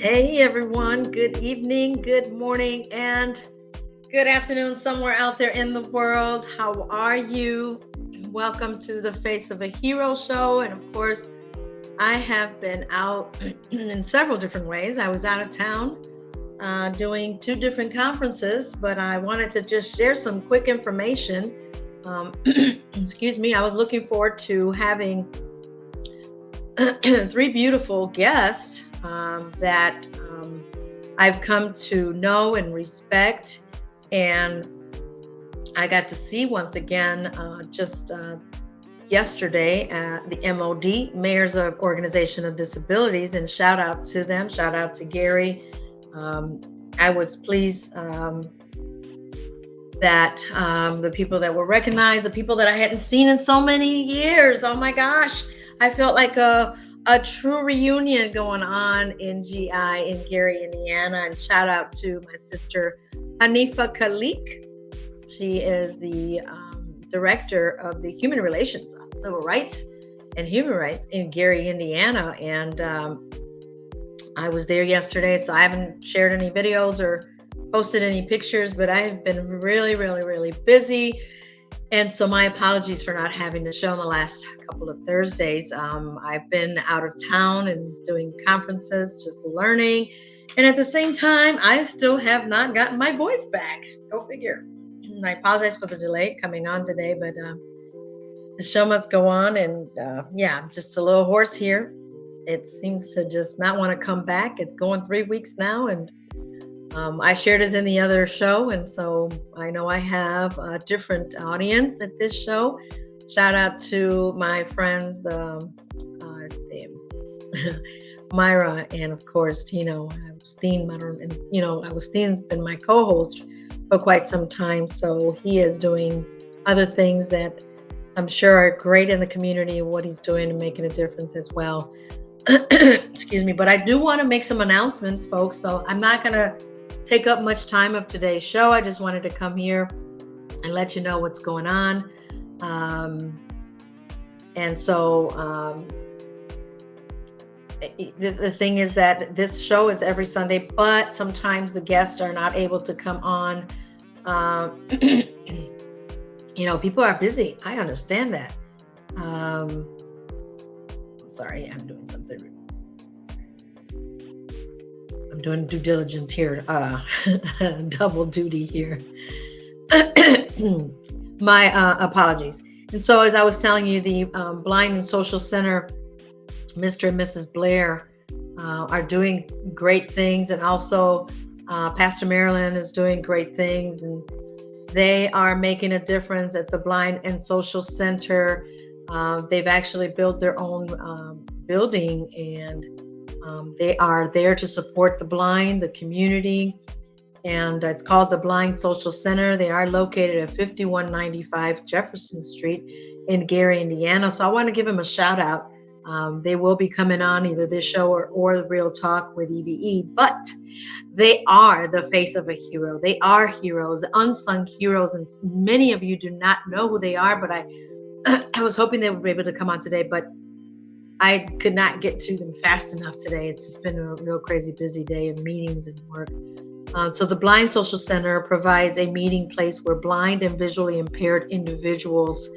Hey everyone, good evening, good morning, and good afternoon somewhere out there in the world. How are you? Welcome to the Face of a Hero show. And of course, I have been out in several different ways. I was out of town doing two different conferences, but I wanted to just share some quick information. Excuse me, I was looking forward to having three beautiful guests that I've come to know and respect. And I got to see once again just yesterday at the MOD, Mayors of Organization of Disabilities, and shout out to them, shout out to Gary. Um, I was pleased that the people that were recognized, the people that I hadn't seen in so many years. Oh my gosh, I felt like a true reunion going on in GI in Gary, Indiana. And shout out to my sister Hanifa Khalik. She is the director of the Human Relations, Civil Rights and Human Rights in Gary, Indiana. And I was there yesterday, so I haven't shared any videos or posted any pictures, but I have been really, really, really busy. And so my apologies for not having the show in the last couple of Thursdays. I've been out of town and doing conferences, just learning. And at the same time, I still have not gotten my voice back. Go figure. I apologize for the delay coming on today, but the show must go on. And yeah, I'm just a little hoarse here. It seems to just not want to come back. It's going 3 weeks now, and I shared this in the other show, and so I know I have a different audience at this show. Shout out to my friends, Myra, and of course Tino Agustin. Agustin's been my co-host for quite some time, so he is doing other things that I'm sure are great in the community. What he's doing and making a difference as well. Excuse me, but I do want to make some announcements, folks. So I'm not gonna take up much time of today's show. I just wanted to come here and let you know what's going on. And so the thing is that this show is every Sunday, but sometimes the guests are not able to come on. People are busy. I understand that. Sorry, I'm doing something. I'm doing due diligence here, double duty here. My apologies. And so, as I was telling you, the Blind and Social Center, Mr. and Mrs. Blair, are doing great things, and also Pastor Marilyn is doing great things, and they are making a difference at the Blind and Social Center. They've actually built their own building, and they are there to support the blind, the community, and it's called the Blind Social Center. They are located at 5195 Jefferson Street in Gary, Indiana. So I want to give them a shout out. They will be coming on either this show or Real Talk with EVE, but they are the face of a hero. They are heroes, unsung heroes, and many of you do not know who they are, but I was hoping they would be able to come on today, but I could not get to them fast enough today. It's just been a real crazy busy day of meetings and work. So the Blind Social Center provides a meeting place where blind and visually impaired individuals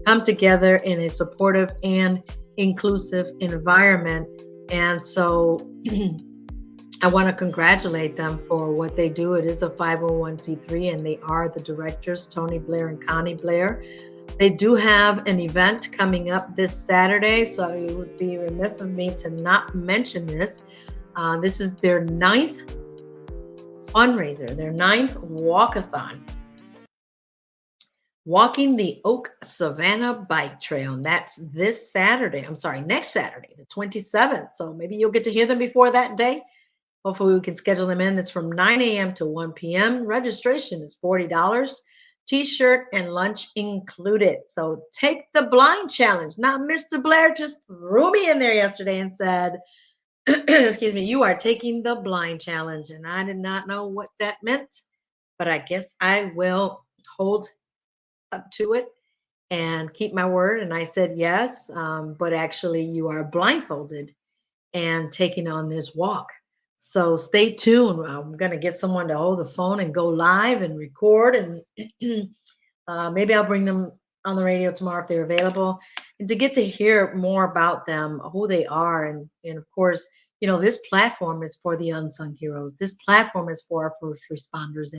come together in a supportive and inclusive environment. And so I want to congratulate them for what they do. It is a 501c3, and they are the directors, Tony Blair and Connie Blair. They do have an event coming up this Saturday, so it would be remiss of me to not mention this. This is their 9th fundraiser, their 9th walkathon. Walking the Oak Savannah Bike Trail. And that's this Saturday. Next Saturday, the 27th. So maybe you'll get to hear them before that day. Hopefully we can schedule them in. It's from 9 a.m. to 1 p.m. Registration is $40. T-shirt and lunch included. So take the blind challenge. Now, Mr. Blair just threw me in there yesterday and said, excuse me, you are taking the blind challenge. And I did not know what that meant, but I guess I will hold up to it and keep my word. And I said, yes, but actually you are blindfolded and taking on this walk. So stay tuned. I'm going to get someone to hold the phone and go live and record, and maybe I'll bring them on the radio tomorrow if they're available, and to get to hear more about them, who they are, and of course, this platform is for the unsung heroes. This platform is for our first responders,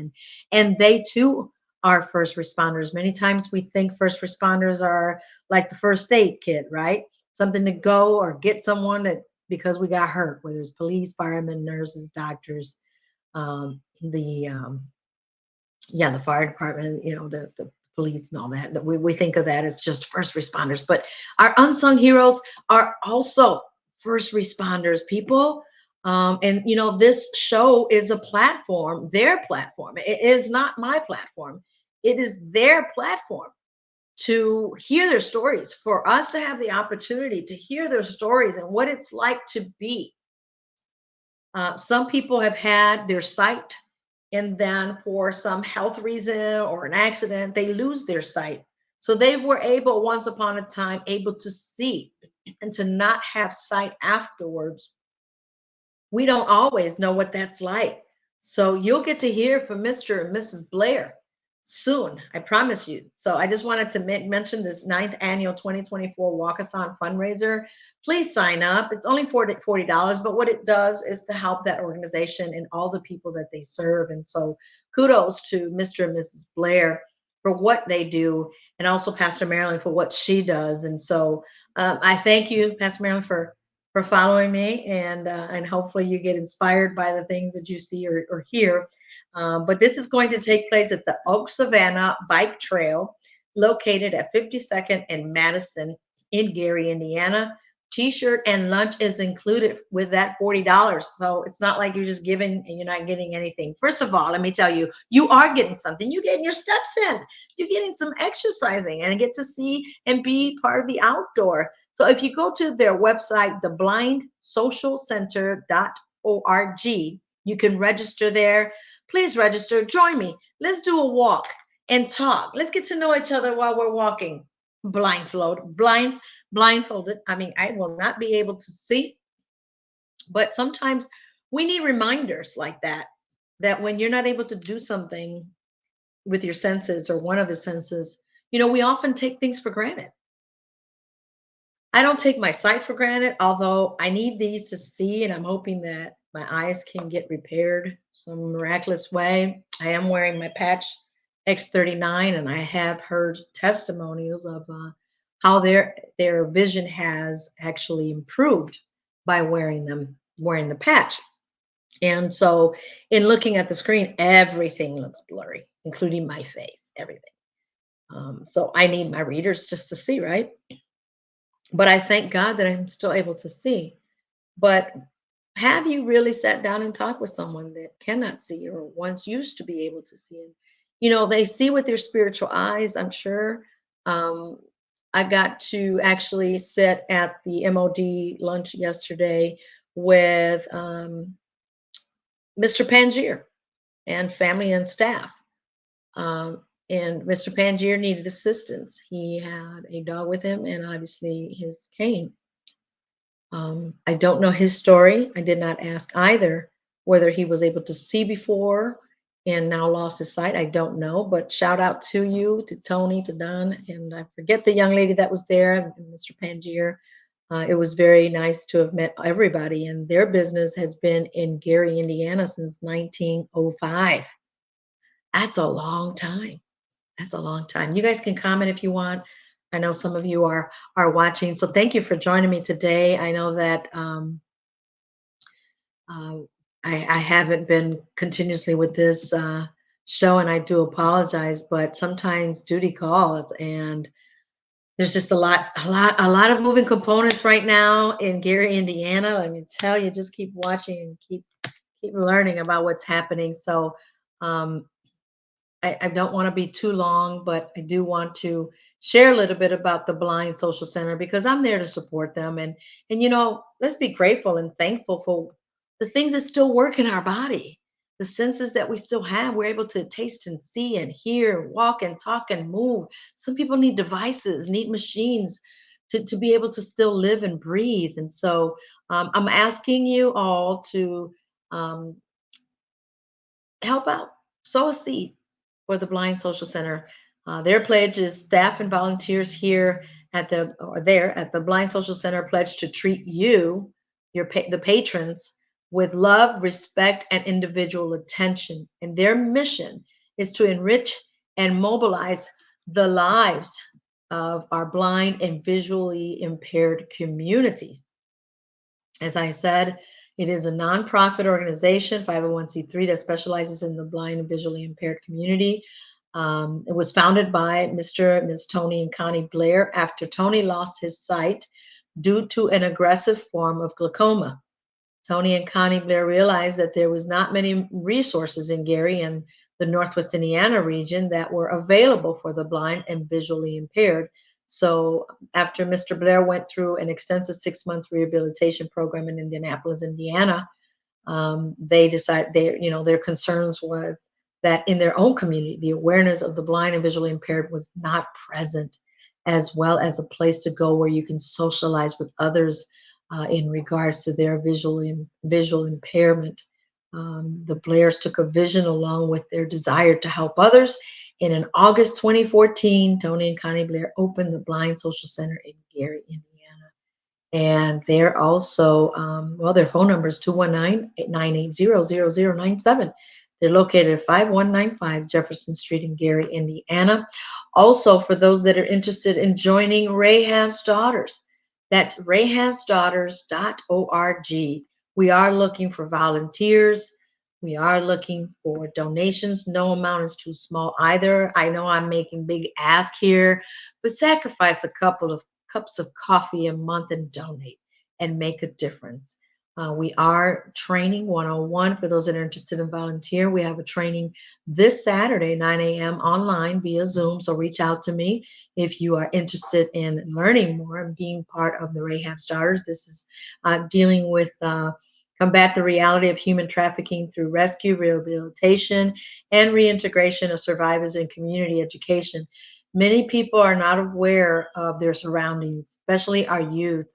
and they too are first responders. Many times we think first responders are like the first aid kit, right? Something to go or get someone that because we got hurt, whether it's police, firemen, nurses, doctors, the yeah, the fire department, the police and all that. That we think of that as just first responders, but our unsung heroes are also first responders, people. And this show is a platform, their platform. It is not my platform. It is their platform to hear their stories, for us to have the opportunity to hear their stories and what it's like to be. Some people have had their sight, and then for some health reason or an accident, they lose their sight. So they were able, once upon a time, able to see, and to not have sight afterwards. We don't always know what that's like. So you'll get to hear from Mr. and Mrs. Blair soon, I promise you. So I just wanted to mention this ninth annual 2024 Walkathon fundraiser. Please sign up. It's only $40, but what it does is to help that organization and all the people that they serve. And so kudos to Mr. and Mrs. Blair for what they do, and also Pastor Marilyn for what she does. And so I thank you, Pastor Marilyn, for following me, and hopefully you get inspired by the things that you see or hear. But this is going to take place at the Oak Savannah Bike Trail, located at 52nd and Madison in Gary, Indiana. T-shirt and lunch is included with that $40. So it's not like you're just giving and you're not getting anything. First of all, let me tell you, you are getting something. You're getting your steps in. You're getting some exercising and get to see and be part of the outdoor. So if you go to their website, theblindSocialCenter.org, you can register there. Please register. Join me. Let's do a walk and talk. Let's get to know each other while we're walking. Blindfolded. I mean, I will not be able to see, but sometimes we need reminders like that. That when you're not able to do something with your senses or one of the senses, we often take things for granted. I don't take my sight for granted, although I need these to see, and I'm hoping that my eyes can get repaired some miraculous way. I am wearing my patch X39, and I have heard testimonials of how their vision has actually improved by wearing the patch. And so, in looking at the screen, everything looks blurry, including my face, everything. So I need my readers just to see, right? But I thank God that I'm still able to see. But have you really sat down and talked with someone that cannot see or once used to be able to see? And, they see with their spiritual eyes, I'm sure. Um, I got to actually sit at the MOD lunch yesterday with Mr. Pangier and family and staff. And Mr. Pangier needed assistance. He had a dog with him and obviously his cane. I don't know his story. I did not ask either whether he was able to see before and now lost his sight. I don't know, but shout out to you, to Tony, to Don, and I forget the young lady that was there, and Mr. Pangier. It was very nice to have met everybody, and their business has been in Gary, Indiana since 1905. That's a long time. That's a long time. You guys can comment if you want. I know some of you are watching, so thank you for joining me today. I know that uh, I haven't been continuously with this show, and I do apologize. But sometimes duty calls, and there's just a lot of moving components right now in Gary, Indiana. Let me tell you, just keep watching and keep learning about what's happening. So. Um, I don't want to be too long, but I do want to share a little bit about the Blind Social Center because I'm there to support them. And let's be grateful and thankful for the things that still work in our body, the senses that we still have. We're able to taste and see and hear, walk and talk and move. Some people need devices, need machines to be able to still live and breathe. And so I'm asking you all to um, help out, sow a seed for the Blind Social Center. Their pledge is staff and volunteers here at the or there at the Blind Social Center pledge to treat you, the patrons, with love, respect, and individual attention. And their mission is to enrich and mobilize the lives of our blind and visually impaired community. As I said, it is a nonprofit organization, 501c3, that specializes in the blind and visually impaired community. It was founded by Mr. and Ms. Tony and Connie Blair after Tony lost his sight due to an aggressive form of glaucoma. Tony and Connie Blair realized that there was not many resources in Gary and the Northwest Indiana region that were available for the blind and visually impaired. So after Mr. Blair went through an extensive 6 months rehabilitation program in Indianapolis, Indiana, they decided their concerns was that in their own community, the awareness of the blind and visually impaired was not present, as well as a place to go where you can socialize with others in regards to their visual impairment. The Blairs took a vision along with their desire to help others. And in August 2014, Tony and Connie Blair opened the Blind Social Center in Gary, Indiana. And they're also, their phone number is 219-980-0097. They're located at 5195 Jefferson Street in Gary, Indiana. Also, for those that are interested in joining Rahab's Daughters, that's rahabsdaughters.org. We are looking for volunteers. We are looking for donations. No amount is too small either. I know I'm making big ask here, but sacrifice a couple of cups of coffee a month and donate and make a difference. We are training 101 for those that are interested in volunteer. We have a training this Saturday, 9 a.m. online via Zoom. So reach out to me if you are interested in learning more and being part of the Rahab's Daughters. This is dealing with combat the reality of human trafficking through rescue, rehabilitation, and reintegration of survivors in community education. Many people are not aware of their surroundings, especially our youth.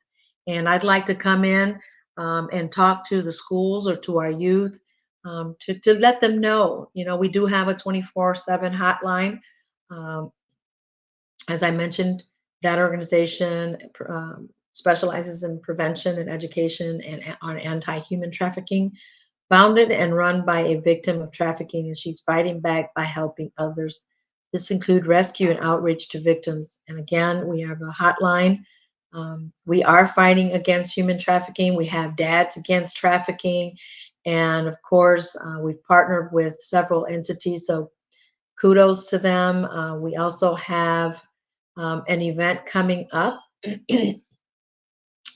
And I'd like to come in and talk to the schools or to our youth to let them know. We do have a 24/7 hotline. Um, as I mentioned, that organization specializes in prevention and education and on anti-human trafficking, founded and run by a victim of trafficking, and she's fighting back by helping others. This includes rescue and outreach to victims. And again, we have a hotline. We are fighting against human trafficking. We have Dads Against Trafficking. And of course, we've partnered with several entities. So kudos to them. We also have an event coming up,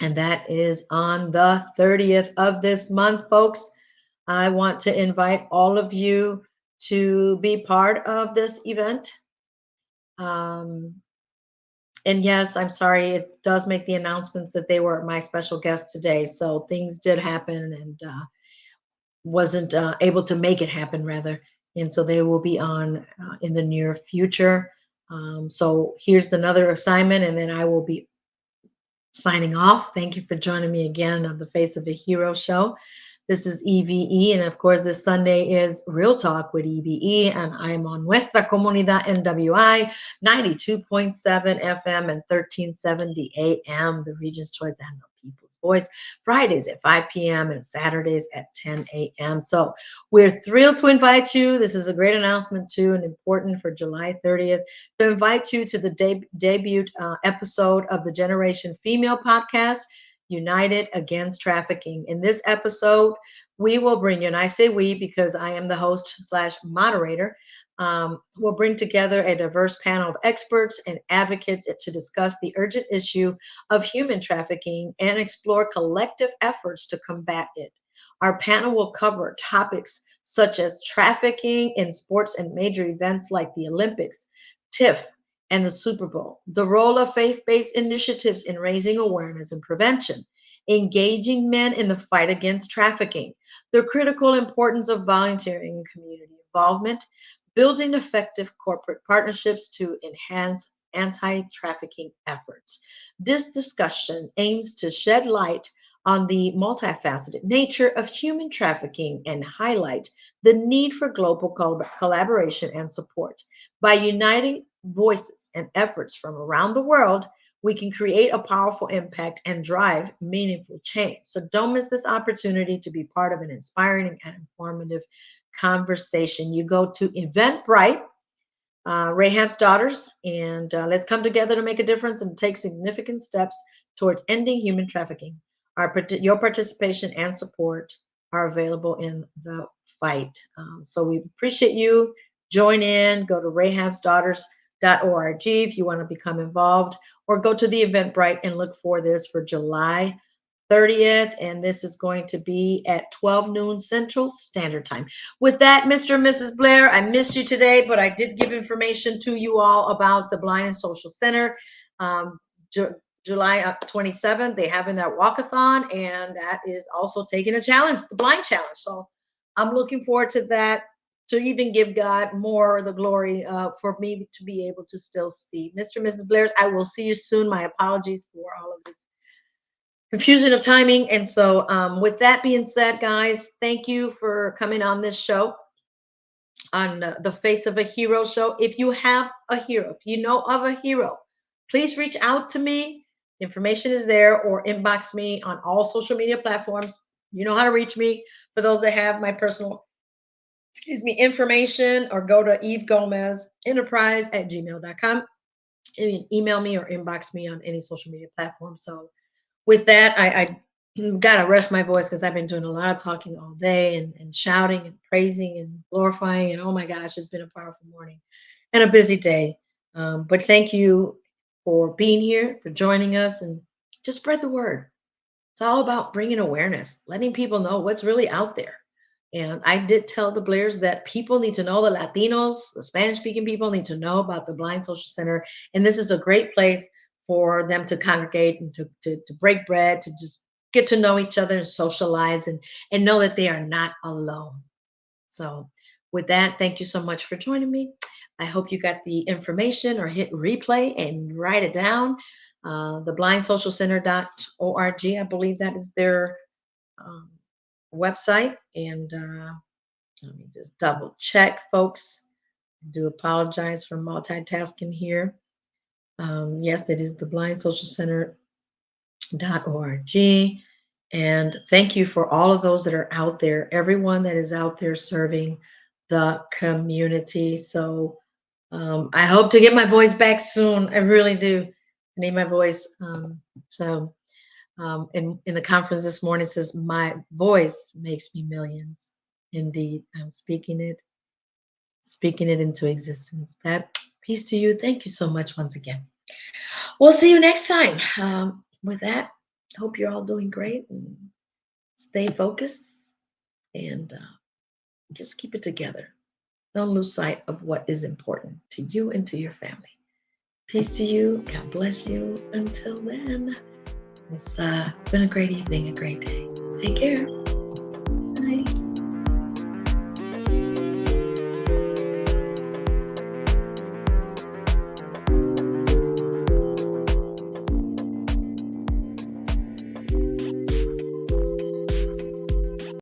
and that is on the 30th of this month, folks. I want to invite all of you to be part of this event. Um, and yes, I'm sorry, it does make the announcements that they were my special guests today. So things did happen and wasn't able to make it happen, rather. And so they will be on in the near future. So here's another assignment, and then I will be signing off. Thank you for joining me again on the Face of a Hero show. This is EVE, and of course, this Sunday is Real Talk with EVE, and I'm on Nuestra Comunidad NWI 92.7 FM and 1370 AM, the Region's Choice and the People's Voice, Fridays at 5 p.m. and Saturdays at 10 a.m. So we're thrilled to invite you. This is a great announcement, too, and important for July 30th, to invite you to the debut episode of the Generation Female podcast, United Against Trafficking. In this episode, we will bring you, and I say we because I am the host slash moderator, we'll bring together a diverse panel of experts and advocates to discuss the urgent issue of human trafficking and explore collective efforts to combat it. Our panel will cover topics such as trafficking in sports and major events like the Olympics, TIFF, and the Super Bowl, the role of faith-based initiatives in raising awareness and prevention, engaging men in the fight against trafficking, the critical importance of volunteering and community involvement, building effective corporate partnerships to enhance anti-trafficking efforts. This discussion aims to shed light on the multifaceted nature of human trafficking and highlight the need for global collaboration and support. By uniting voices and efforts from around the world, we can create a powerful impact and drive meaningful change. So don't miss this opportunity to be part of an inspiring and informative conversation. You go to Eventbrite, Rahab's Daughters, and let's come together to make a difference and take significant steps towards ending human trafficking. Your participation and support are available in the fight. So we appreciate you. Join in. Go to rahabsdaughters.org if you want to become involved, or go to the Eventbrite and look for this for July 30th, and this is going to be at 12 noon Central Standard Time. With that, Mr. and Mrs. Blair, I missed you today, but I did give information to you all about the Blind and Social Center. Um, July 27th, they having that walkathon, and that is also taking a challenge, the blind challenge. So I'm looking forward to that, to even give God more the glory for me to be able to still see. Mr. and Mrs. Blair, I will see you soon. My apologies for all of this confusion of timing. And so, with that being said, guys, thank you for coming on this show, on the Face of a Hero show. If you have a hero, if you know of a hero, please reach out to me. Information is there, or inbox me on all social media platforms. You know how to reach me. For those that have my personal, information, or go to Eve Gomez Enterprise at gmail.com. Email me or inbox me on any social media platform. So with that, I gotta rest my voice because I've been doing a lot of talking all day, and shouting and praising and glorifying. And oh my gosh, it's been a powerful morning and a busy day. But thank you for being here, for joining us, and just spread the word. It's all about bringing awareness, letting people know what's really out there. And I did tell the Blairs that people need to know, the Latinos, the Spanish speaking people need to know about the Blind Social Center. And this is a great place for them to congregate and to break bread, to just get to know each other and socialize, and know that they are not alone. So, with that, thank you so much for joining me. I hope you got the information, or hit replay and write it down. The blindsocialcenter.org, I believe that is their um, website. And let me just double check, folks. I do apologize for multitasking here. Yes, it is the blindsocialcenter.org. And thank you for all of those that are out there, everyone that is out there serving the community. So I hope to get my voice back soon. I really do. I need my voice. In the conference this morning, it says, "My voice makes me millions." Indeed, I'm speaking it into existence. That peace to you. Thank you so much once again. We'll see you next time. With that, hope you're all doing great, and stay focused, and just keep it together. Don't lose sight of what is important to you and to your family. Peace to you. God bless you. Until then, it's been a great evening, a great day. Take care. Bye.